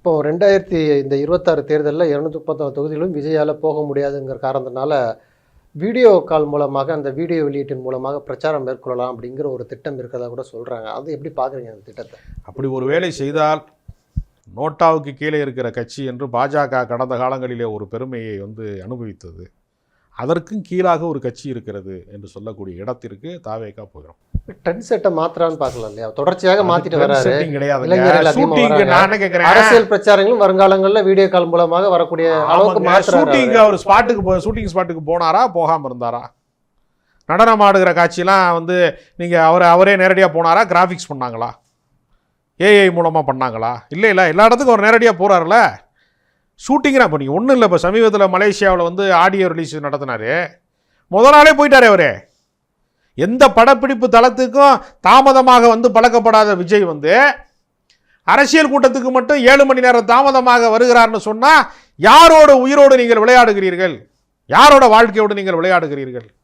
இப்போ 2026 தேர்தலில் 236 தொகுதிகளும் விஜயால் போக முடியாதுங்கிற காரணத்தினால வீடியோ கால் மூலமாக அந்த வீடியோ வெளியீட்டின் மூலமாக பிரச்சாரம் மேற்கொள்ளலாம் அப்படிங்கிற ஒரு திட்டம் இருக்கிறதா கூட சொல்கிறாங்க. அது எப்படி பார்க்குறீங்க அந்த திட்டத்தை? அப்படி ஒரு வேலை செய்தால் நோட்டாவுக்கு கீழே இருக்கிற கட்சி என்று பாஜக கடந்த காலங்களிலே ஒரு பெருமையை அனுபவித்தது. அதற்கும் கீழாக ஒரு கட்சி இருக்கிறது என்று சொல்லக்கூடிய இடத்திற்கு தாவேகா போகிறோம். ட்ரெண்ட் செட்டை மாத்திரான்னு பார்க்கலாம் இல்லையா? தொடர்ச்சியாக மாத்திட்டு வராரு. அரசியல் பிரச்சாரங்களும் வருங்காலங்களில் வீடியோ கால் மூலமாக வரக்கூடிய அளவுக்கு அவர் ஷூட்டிங் ஸ்பாட்டுக்கு போனாரா, போகாம இருந்தாரா? நடனம் ஆடுகிற காட்சியெல்லாம் நீங்கள் அவரே நேரடியாக போனாரா, கிராஃபிக்ஸ் பண்ணாங்களா, ஏஐ மூலமாக பண்ணாங்களா? இல்லை எல்லா இடத்துக்கும் அவர் நேரடியாக போகிறாருல. ஷூட்டிங்கிறா இப்போ நீங்கள் ஒன்றும் இல்லை. இப்போ சமீபத்தில் மலேசியாவில் ஆடியோ ரிலீஸ் நடத்தினார். முதல் நாளே போயிட்டாரே அவர். எந்த படப்பிடிப்பு தளத்துக்கும் தாமதமாக பழக்கப்படாத விஜய் அரசியல் கூட்டத்துக்கு மட்டும் 7 மணி நேரம் தாமதமாக வருகிறார்னு சொன்னால் யாரோட உயிரோடு நீங்கள் விளையாடுகிறீர்கள்? யாரோட வாழ்க்கையோடு நீங்கள் விளையாடுகிறீர்கள்?